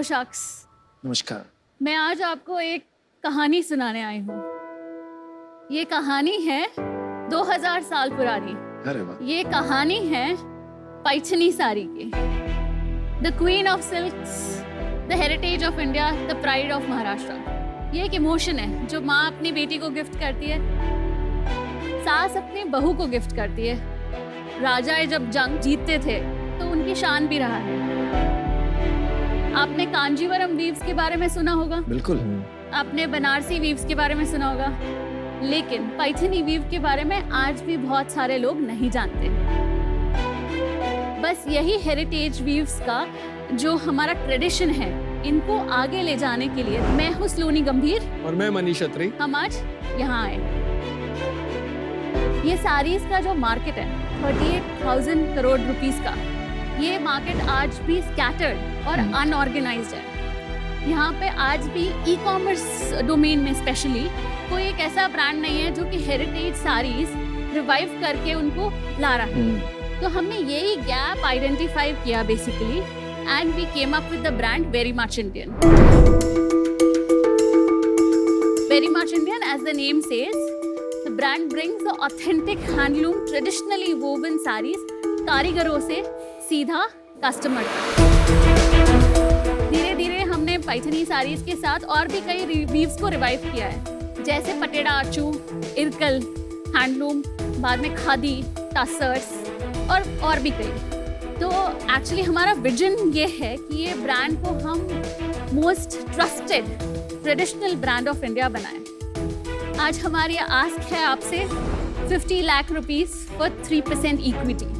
Hello शख्स, नमस्कार। मैं आज आपको एक कहानी सुनाने आई हूँ। ये कहानी है 2000 साल पुरानी। अरे वाह। ये कहानी है पैठनी साड़ी की। The queen of silks, the heritage of India, the pride of Maharashtra. ये एक इमोशन है जो माँ अपनी बेटी को गिफ्ट करती है, सास अपनी बहू को गिफ्ट करती है। राजा जब जंग जीतते थे तो उनकी शान भी रहा है। आपने कांजीवरम वीव्स के बारे में सुना होगा, बिल्कुल। आपने बनारसी वीव्स के बारे में सुना होगा, लेकिन पैठनी वीव के बारे में आज भी बहुत सारे लोग नहीं जानते। बस यही हेरिटेज वीव्स का जो हमारा ट्रेडिशन है, इनको आगे ले जाने के लिए मैं हूँ सलोनी गंभीर और मैं मनीष अत्री। हम आज यहाँ आए। ये साड़ीज का जो मार्केट है 38,000 करोड़ रुपीस का, ये मार्केट आज भी स्कैटर्ड और अनऑर्गेनाइज्ड है। यहाँ पे आज भी ई कॉमर्स डोमेन में स्पेशली कोई एक ऐसा ब्रांड नहीं है जो कि हेरिटेज साड़ीज रिवाइव करके उनको ला रहा है। तो हमने यही गैप आइडेंटिफाई किया basically, and we came up with the brand very much Indian. Very much Indian, as the name says, the brand brings the authentic handloom traditionally woven sarees कारीगरों से सीधा कस्टमर तक। धीरे धीरे हमने पैठनी साड़ीज के साथ और भी कई वीव्स को रिवाइव किया है, जैसे पटेड़ा आचू, इरकल, हैंडलूम, बाद में खादी, टसर्स और भी कई। तो एक्चुअली हमारा विजन ये है कि ये ब्रांड को हम most trusted traditional brand of India बनाएं। आज हमारी आस्क है आपसे 50 लाख रुपीस फॉर 3% इक्विटी।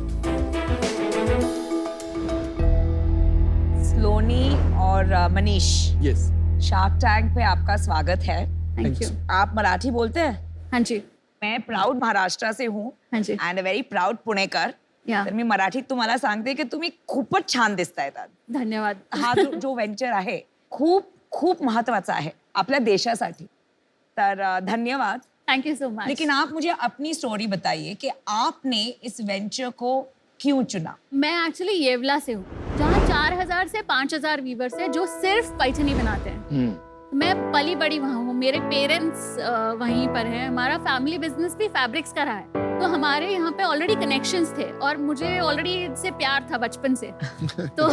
सलोनी और मनीष, यस, शार्क टैंक पे आपका स्वागत है। Thank you. आप मराठी बोलते हैं? हाँ जी। मैं प्राउड महाराष्ट्र से हूँ हाँ जी। अँड व्हेरी प्राउड पुणेकर. या तर मी मराठीत तुम्हाला सांगते की तुम्ही खूपच छान दिसतायत आज. धन्यवाद। हा जो व्हेंचर आहे खूप खूप महत्वाचा आहे आपल्या देशासाठी. तर धन्यवाद. Thank you so much. लेकिन आप मुझे अपनी स्टोरी बताइए कि आपने इस वेंचर को क्यों चुना? मैं एक्चुअली येवला से हूँ, जहाँ 4000 से 5000 वीवर्स है जो सिर्फ पैठनी बनाते हैं। मैं पली बड़ी वहाँ हूँ, मेरे पेरेंट्स वहीं पर हैं, हमारा फैमिली बिजनेस भी फैब्रिक्स का रहा है। तो हमारे यहाँ पे ऑलरेडी कनेक्शंस थे और मुझे ऑलरेडी इससे प्यार था बचपन से। तो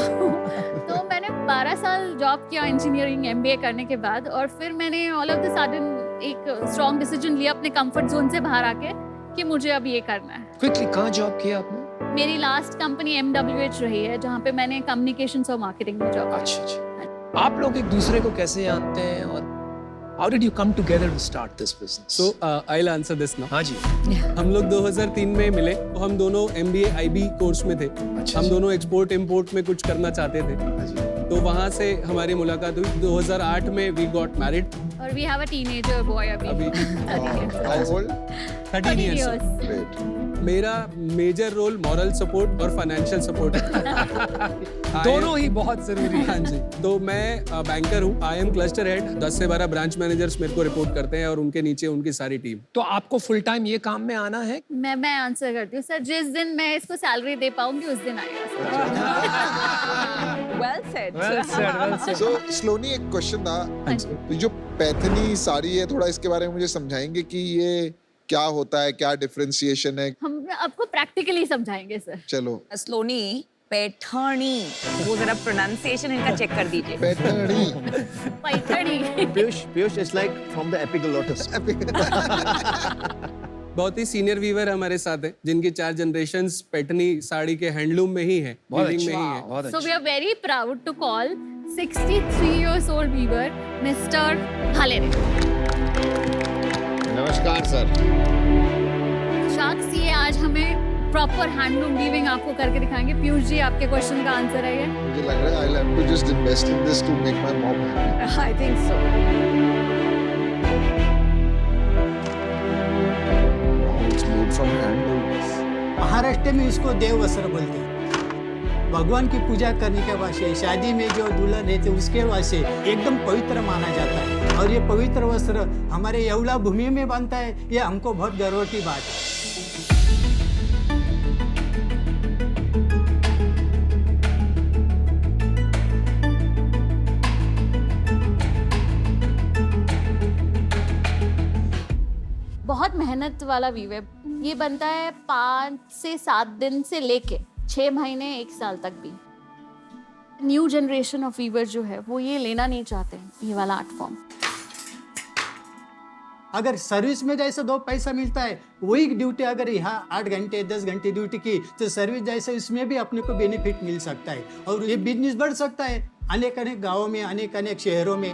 मैंने 12 साल जॉब किया इंजीनियरिंग MBA करने के बाद, और फिर मैंने ऑल ऑफ द सडन एक स्ट्रॉन्ग डिसीजन लिया अपने कंफर्ट जोन से बाहर आके कि मुझे अब ये करना है। क्विकली, कहाँ जॉब किया आपने? मेरी लास्ट कंपनी MWH रही है, जहाँ पे मैंने कम्युनिकेशंस और मार्केटिंग में जॉब। अच्छा। आप लोग एक दूसरे को कैसे जानते हैं और how did you come together to start this business? So I'll answer this now. हाँ जी। हम लोग 2003 में मिले, तो हम दोनों MBA IB कोर्स में थे। अच्छा, हम दोनों एक्सपोर्ट इम्पोर्ट में कुछ करना चाहते थे, हाँ जी। तो वहाँ से हमारी मुलाकात हुई। 2008 में we got married. और we have a teenager boy अभी। How old? 13 years. Great. मेरा मेजर रोल मॉरल सपोर्ट और फाइनेंशियल सपोर्ट दोनों ही बहुत जरूरी है। हाँ जी। तो मैं बैंकर हूँ, IM क्लस्टर हेड। 10 से 12 ब्रांच मैनेजर्स मेरे को रिपोर्ट करते हैं और उनके नीचे उनकी सारी टीम। तो आपको फुल टाइम ये काम में आना है? मैं आंसर करती हूँ सर, जिस दिन मैं इसको सैलरी दे पाऊंगी उस दिन आएगा। Well said. So स्लोनी, एक क्वेश्चन था। तो जो पैठनी साड़ी है, थोड़ा इसके बारे में मुझे समझाएंगे कि ये क्या होता है, क्या डिफरेंशिएशन है? हम आपको प्रैक्टिकली समझाएंगे सर। चलो। स्लोनी, पैठनी, वो जरा प्रोनाउंसिएशन इनका चेक कर दीजिए. Paithani. Paithani. Piyush is like from the epiglottis. बहुत ही सीनियर वीवर हमारे साथ हैं, जिनकी 4 जनरेशंस पैठनी साड़ी के हैंडलूम में ही है, वीविंग में ही है। बहुत So we अच्छा। are very proud to call 63 years old weaver Mr. Halere. नमस्कार सर। शाक्स, ये आज हमें प्रॉपर हैंडलूम वीविंग आपको करके दिखाएंगे। पीयूष जी, आपके क्वेश्चन का आंसर है ये। मुझे लग रहा है I'll have to just invest in this to make my mom happy. I think so. It's made from handlooms. Maharashtra में इसको देव वस्त्र बोलते हैं। भगवान की पूजा करने के वास्ते, शादी में जो दुल्हन रहते उसके वास्ते एकदम पवित्र माना जाता है। और ये पवित्र वस्त्र हमारे येवला भूमि में बनता है, ये हमको बहुत गर्व की बात है। मेहनत वाला वीवर, ये बनता है 5 से 7 दिन से लेके 6 महीने 1 साल तक भी। न्यू जनरेशन ऑफ वीवर जो है वो ये लेना नहीं चाहते हैं, ये वाला आर्ट फॉर्म। अगर सर्विस में जैसे 2 पैसा मिलता है, वही ड्यूटी अगर यहाँ 8 घंटे 10 घंटे ड्यूटी की तो सर्विस जैसे इसमें भी अपने को बेनिफिट मिल सकता है और ये बिजनेस बढ़ सकता है अनेक अनेक गाँवों में, अनेक अनेक शहरों में।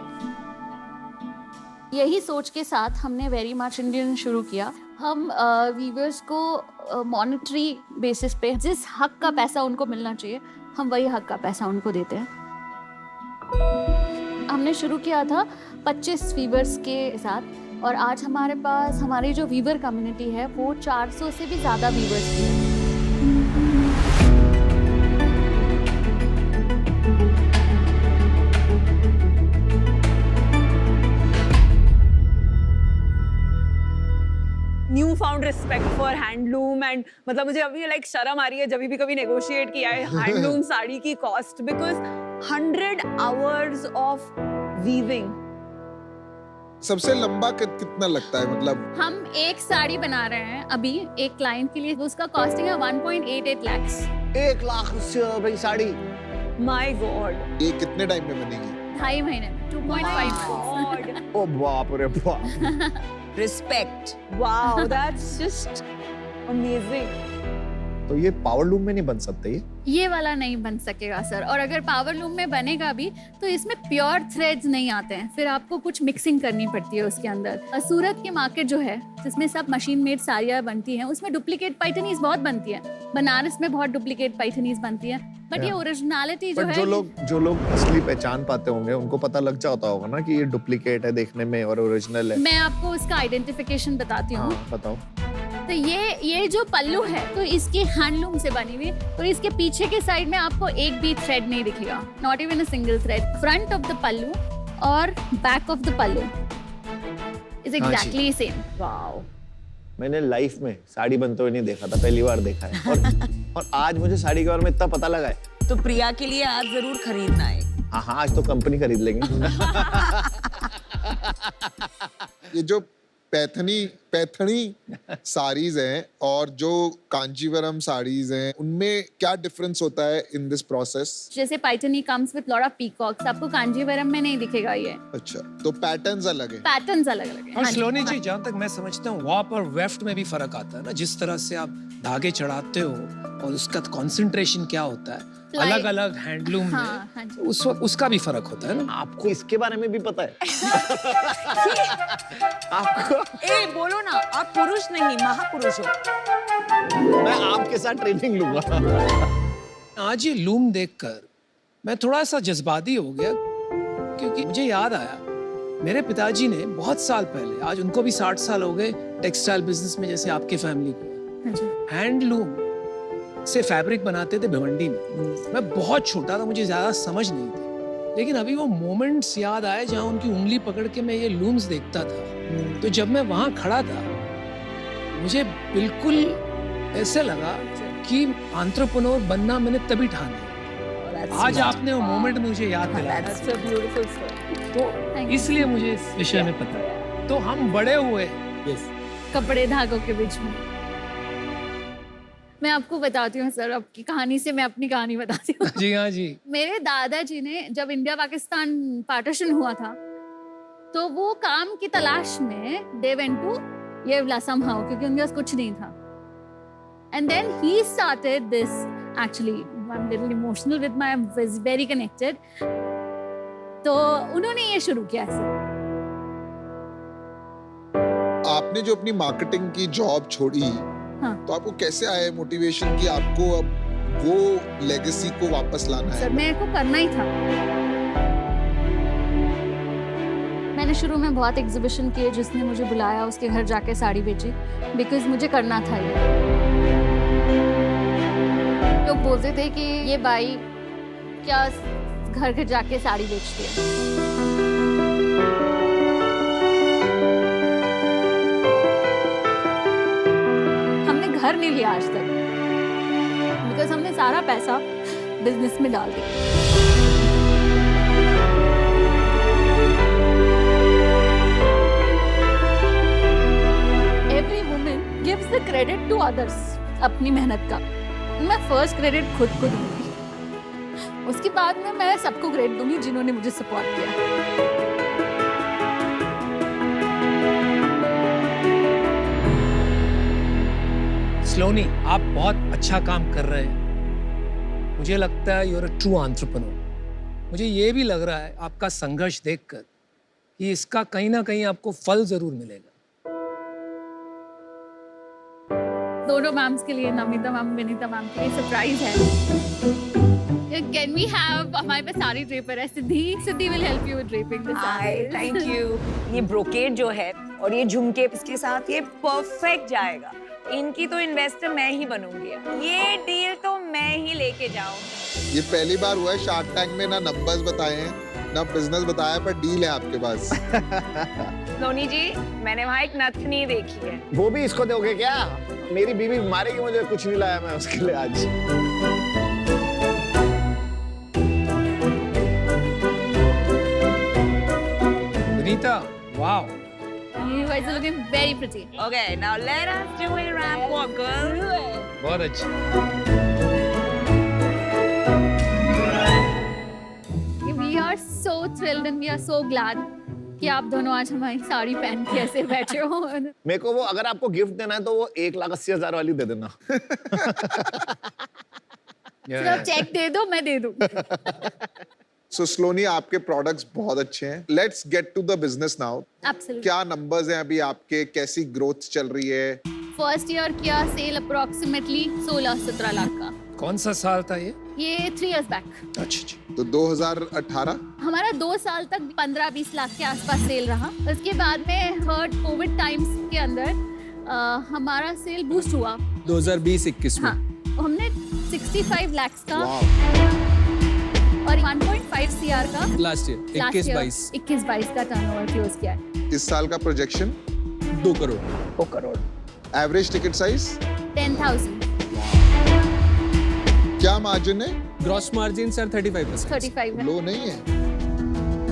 यही सोच के साथ हमने वेरी मच इंडियन शुरू किया। हम वीवर्स को मॉनेटरी बेसिस पे जिस हक का पैसा उनको मिलना चाहिए, हम वही हक का पैसा उनको देते हैं। हमने शुरू किया था 25 वीवर्स के साथ और आज हमारे पास हमारी जो वीवर कम्युनिटी है वो 400 से भी ज़्यादा वीवर्स की है। New found respect for handloom and मतलब मुझे अभी लाइक शर्म आ रही है जब भी कभी नेगोशिएट किया है हैंडलूम साड़ी की cost, because 100 hours of weaving. सबसे लंबा कितना लगता है, मतलब हम एक साड़ी बना रहे हैं अभी एक क्लाइंट के लिए, उसका कॉस्टिंग है 1.88 lakhs। 1 लाख रुपए साड़ी? My God. ये कितने टाइम में बनेगी? 2.5 महीने में, 2.5 months। ओ बाप रे बाप। Respect, wow, that's just amazing. तो ये पावर लूम में नहीं बन सकते ये वाला नहीं बन सकेगा सर, और अगर पावर लूम में बनेगा भी तो इसमें प्योर थ्रेड्स नहीं आते हैं, फिर आपको कुछ मिक्सिंग करनी पड़ती है उसके अंदर। सूरत की मार्केट जो है जिसमें सब मशीन मेड साड़ियाँ बनती हैं, उसमें डुप्लीकेट पैठनीज बहुत बनती है। बनारस में बहुत डुप्लीकेट पैठनीज बनती है, बट ये ओरिजिनलिटी जो बट है जो लोग असली पहचान पाते होंगे उनको पता लग जाता होगा ना कि ये डुप्लीकेट है देखने में और ओरिजिनल है। मैं आपको उसका आइडेंटिफिकेशन बताती हूँ। हाँ, बताओ। तो ये जो पल्लू है तो इसकी हैंडलूम से बनी हुई, तो इसके पीछे के साइड में आपको एक भी थ्रेड नहीं दिखेगा, not even a single thread. Front of the pallu और back of the pallu is exactly same. Wow, मैंने लाइफ में साड़ी बनते हुए नहीं देखा था, पहली बार देखा है और आज मुझे साड़ी के बारे में इतना पता लगा है। तो प्रिया के लिए आज जरूर खरीदना है। हाँ, आज तो कंपनी खरीद लेंगे। ये जो पैठनी साड़ीज हैं और जो कांजीवरम साड़ीज हैं, उनमें क्या डिफरेंस होता है इन दिस प्रोसेस? जैसे Paithani comes with lot of peacocks, आपको कांजीवरम में नहीं दिखेगा ये। अच्छा, तो पैटर्न्स अलग है। पैटर्न्स अलग अलग है। और हाँ जी, सलोनी जी, हाँ। जहाँ तक मैं समझता हूँ वॉप और वेफ्ट में भी फर्क आता है ना, जिस तरह से आप धागे चढ़ाते हो और उसका कंसंट्रेशन क्या होता है अलग अलग हैंडलूम में, हाँ जी। उस वक्त उसका भी फर्क होता है ना। आपको इसके बारे में भी पता है? आपको? ए बोलो ना, आप पुरुष नहीं महापुरुष हो। मैं आपके साथ ट्रेनिंग लूंगा। आज ये लूम देखकर मैं थोड़ा सा जज्बाती हो गया, क्योंकि मुझे याद आया मेरे पिताजी ने बहुत साल पहले, आज उनको भी 60 साल हो गए टेक्सटाइल बिजनेस में जैसे आपके फैमिली को, हाँ जी। हैंडलूम से फैब्रिक बनाते थे भिवंडी में। मैं बहुत छोटा था, मुझे ज्यादा समझ नहीं थी, लेकिन अभी वो मोमेंट्स याद आए जहाँ उनकी उंगली पकड़ के मैं ये लूम्स देखता था। तो जब मैं वहां खड़ा था मुझे बिल्कुल ऐसे लगा कि एंटरप्रेन्योर बनना मैंने तभी ठान लिया। आज आपने वो मोमेंट मुझे याद दिलाया, That's a beautiful story. तो इसलिए मुझे इस विषय में पता है। तो हम बड़े हुए कपड़े धागों के बीच में। मैं आपको बताती हूँ सर, आपकी कहानी से मैं अपनी कहानी बताती हूँ। जी हाँ जी। मेरे दादाजी ने जब इंडिया पाकिस्तान पार्टीशन हुआ था तो वो काम की तलाश में they went to Yeola somehow, क्योंकि उनके पास कुछ नहीं था। And then he started this, actually I am little emotional with my, was very connected. तो उन्होंने ये शुरू किया ऐसे। आपने जो अपनी मार्केटिंग की जॉब छोड़ी, हाँ। तो आपको कैसे आया मोटिवेशन कि आपको अब वो लेगेसी को वापस लाना सर है? मेरे को करना ही था। मैंने शुरू में बहुत एग्जीबिशन किए, जिसने मुझे बुलाया उसके घर जाके साड़ी बेची, बिकॉज मुझे करना था ये। लोग बोलते थे कि ये बाई क्या घर घर जाके साड़ी बेचती है। हमने घर नहीं लिया आज तक, बिकॉज हमने सारा पैसा बिजनेस में डाल दिया। Every woman gives the credit to others अपनी मेहनत का, मैं फर्स्ट क्रेडिट खुद को दूंगी, उसके बाद में मैं सबको क्रेडिट दूंगी जिन्होंने मुझे सपोर्ट किया। स्लोनी, आप बहुत अच्छा काम कर रहे हैं। मुझे लगता है you're a true entrepreneur। मुझे ये भी लग रहा है आपका संघर्ष देखकर कि इसका कहीं ना कहीं आपको फल जरूर मिलेगा। दोनों मैम्स के लिए, नमिता मैम, विनीता मैम के लिए सरप्राइज है। Can we have हमारे पास साड़ी ड्रेपर है, सिद्धि will help you with draping the hi, sari. Thank you. ये ब्रोकेड जो है और ये झुमके इसके साथ ये परफेक्ट जाएगा। इनकी तो इन्वेस्टर मैं ही बनूंगी, ये डील तो मैं ही लेके जाऊंगी। ये पहली बार हुआ है शार्क टैंक में ना नंबर्स बताए हैं ना बिजनेस बताया, पर डील है आपके पास। सोनी जी, मैंने वहाँ एक नथनी देखी है। वो भी इसको दोगे क्या? मेरी बीवी मारेगी मुझे, कुछ नहीं लाया मैं उसके लिए आज। Vinita, wow, You guys are looking very pretty. Okay, now let us do a wrap walk, girl. बहुत अच्छी। We are so thrilled and we are so glad कि आप दोनों आज हमारी साड़ी पहन के ऐसे बैठे हो। मेरे को वो, अगर आपको गिफ्ट देना है तो वो 1,80,000 वाली दे देना। फिर आप चेक दे दो, मैं दे दूँ। सो स्लोनी, आपके प्रोडक्ट्स बहुत अच्छे हैं। Let's get to the business now. Absolutely. क्या नंबर्स हैं अभी आपके, कैसी ग्रोथ चल रही है? फर्स्ट ईयर किया सेल अप्रोक्सीमेटली 16-17 लाख का। कौन सा साल था ये? ये 3 years बैक। अच्छा। तो 2018 हमारा 2 साल तक 15-20 लाख के आसपास सेल रहा। उसके बाद में थर्ड कोविड टाइम्स के अंदर हमारा सेल बूस्ट हुआ। 2020-21 में। हाँ, हमने 65 लाख का वाह, और 1.5 CR का लास्ट ईयर 21-22 का टर्नओवर क्लोज किया है। इस साल का projection 2 crore. 2 crore. Average ticket size 10,000, क्या मार्जिन है? Gross margin sir 35%। 35 है। लो नहीं है?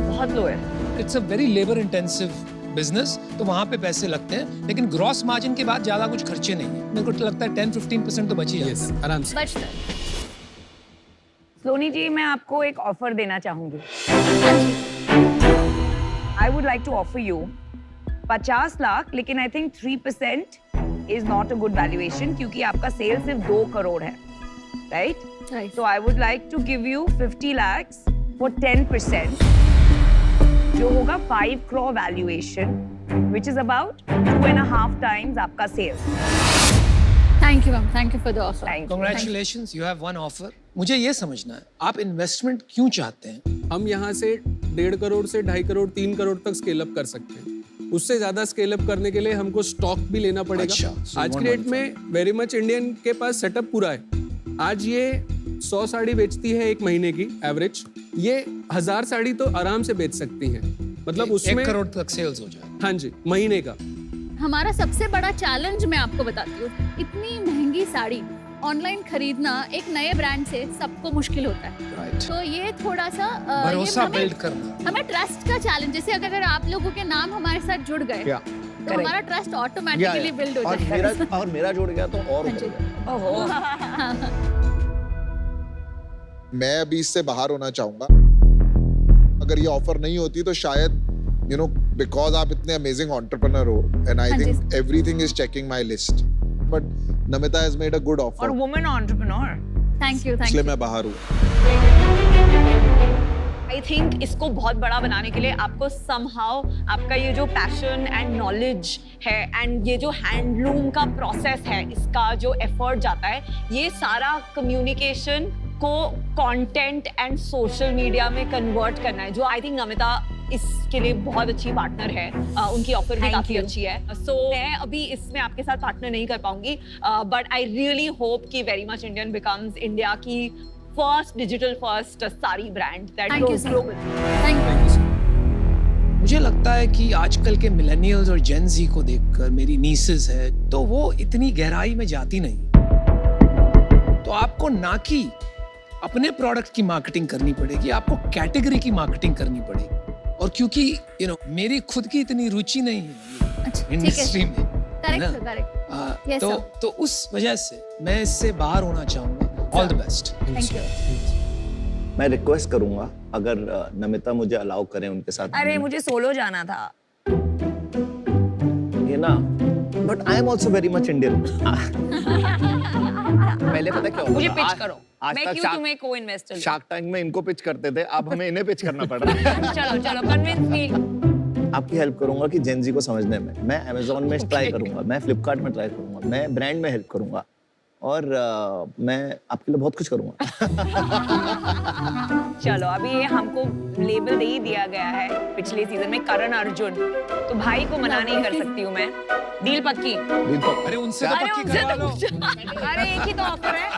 बहुत लो है। It's a very labour intensive business, तो वहाँ पे पैसे लगते हैं, लेकिन ग्रॉस मार्जिन के बाद ज्यादा कुछ खर्चे नहीं है। मेरे को लगता है 10-15% तो बच ही जाता यस, है। आराम से। बचता है। सोनी जी, मैं आपको एक ऑफर देना चाहूंगी। I would like to offer you 50 lakh, लेकिन I think 3% is not a good valuation, क्योंकि आपका सेल सिर्फ 2 करोड़ है, right? Right. So I would like to give you 50 lakhs for 10%, जो होगा 5 crore valuation, which is about 2.5 times आपका sales. Thank you, ma'am. Thank you for the offer. Thank you. Congratulations, you have one offer। मुझे ये समझना है, आप investment क्यों चाहते हैं? हम यहाँ से 1.5 करोड़ से 2.5 करोड़ 3 करोड़ तक स्केल अप कर सकते हैं। उससे ज्यादा स्केल अप करने के लिए हमको स्टॉक भी लेना पड़ेगा। अच्छा, so आज one की डेट में वेरी मच इंडियन के पास सेटअप पूरा है। आज ये 100 साड़ी बेचती है एक महीने की एवरेज, ये 1000 साड़ी तो आराम से बेच सकती हैं। मतलब उसमें 1 करोड़ तक सेल्स हो जाए। हाँ जी, महीने का। हमारा सबसे बड़ा चैलेंज मैं आपको बताती हूँ, इतनी महंगी साड़ी ऑनलाइन खरीदना एक नए ब्रांड से सबको मुश्किल होता है। Right. तो ये थोड़ा सा भरोसा हमें- बिल्ड करना। हमें ट्रस्ट का चैलेंज, जैसे अगर आप लोगों के नाम हमारे साथ जुड़ गए या तो हमारा ट्रस्ट ऑटोमेटिकली बिल्ड हो जाएगा। और मेरा जुड़ गया तो और हाँ ऊपर जी। गया। ओहो। मैं अभी इससे बाहर होना चाहूंगा। अगर ये ऑफर नहीं होती तो शायद बिकॉज आप इतने अमेजिंग एंटरप्रेन्योर हो, एंड आई हाँ जी। Think everything is checking my list, but Namita has made a good और offer, women entrepreneur. Thank you, thank इसलिए यू। मैं बाहर हूँ। आई थिंक इसको बहुत बड़ा बनाने के लिए आपको समहाउ आपका ये जो पैशन एंड नॉलेज है एंड ये जो हैंडलूम का प्रोसेस है, इसका जो एफर्ट जाता है, ये सारा कम्युनिकेशन को कंटेंट एंड सोशल मीडिया में कन्वर्ट करना है, जो आई थिंक नमिता इसके लिए बहुत अच्छी पार्टनर है। उनकी ऑफर भी Thank काफी you. अच्छी है। सो मैं अभी इसमें आपके साथ पार्टनर नहीं कर पाऊंगी, बट आई रियली होप कि very much Indian becomes India की first digital first sari brand that Thank you, goes sir. Global. Thank you. मुझे लगता है कि आजकल के मिलेनियल्स और जेन जी को देखकर, मेरी नीसेस है, तो वो इतनी गहराई में जाती नहीं। तो आपको ना कि अपने प्रोडक्ट की मार्केटिंग करनी पड़ेगी, आपको कैटेगरी की मार्केटिंग करनी पड़ेगी। और क्योंकि मेरी खुद की इतनी रुचि नहीं है अच्छा, ठीक है। इंडस्ट्री में, है करेक्ट ना? करेक्ट। Yes, तो sir. तो उस वजह से मैं इससे बाहर होना चाहूंगा. All the best. Thank you. मैं रिक्वेस्ट करूंगा अगर नमिता मुझे अलाउ करें उनके साथ. अरे मुझे सोलो जाना था. ये ना, but I am also very much Indian. पहले पता क्या मुझे होता पिच था? करो. आज मैं तक क्यों तुम्हें को-इन्वेस्टर लूं? शार्क टैंक में इनको पिच करते थे, अब हमें इन्हें पिच करना पड़ रहा है. चलो चलो कन्विंस मी. आपकी हेल्प करूंगा कि जेनजी को समझने में. मैं अमेजोन में ट्राई करूंगा, मैं फ्लिपकार्ट में ट्राई करूंगा, मैं ब्रांड में हेल्प करूंगा और मैं आपके लिए बहुत कुछ करूंगा. चलो अभी ये हमको लेबल दे ही दिया गया है पिछले सीजन में करण अर्जुन, तो भाई को मना नहीं कर सकती हूँ मैं. डील पक्की. अरे उनसे तो अरे पक्की उनसे करवा लो. तो अरे एक ही तो ऑफर है.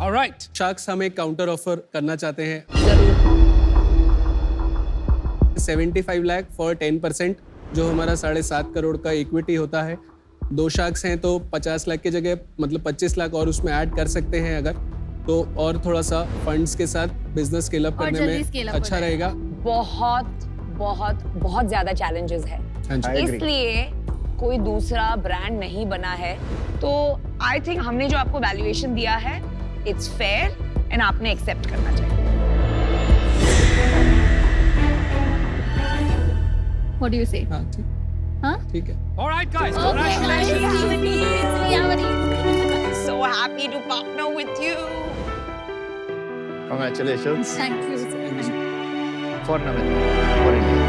ऑलराइट. शार्क्स हम एक काउंटर ऑफर करना चाहते हैं. जरूर. 75 लाख फॉर 10%, जो हमारा 7.5 करोड़ का इक्विटी होता है. 2 शार्क्स हैं तो 50 लाख की जगह मतलब 25 लाख और उसमें ऐड कर सकते हैं अगर तो, और थोड़ा सा फंड्स के साथ बिजनेस स्केल अप और करने जल्दी में scale up हो अच्छा रहेगा. बहुत बहुत बहुत ज्यादा चैलेंजेस है. हाँ जी. I agree. इसलिए कोई दूसरा ब्रांड नहीं बना है, तो आई थिंक हमने जो आपको वैल्यूएशन दिया है इट्स फेयर एंड आपने एक्सेप्ट करना चाहिए. व्हाट डू यू से? हाँ ठीक. हाँ? ठीक है. Alright guys. Okay, So happy to partner with you. Congratulations Thank you. for Namita, for India.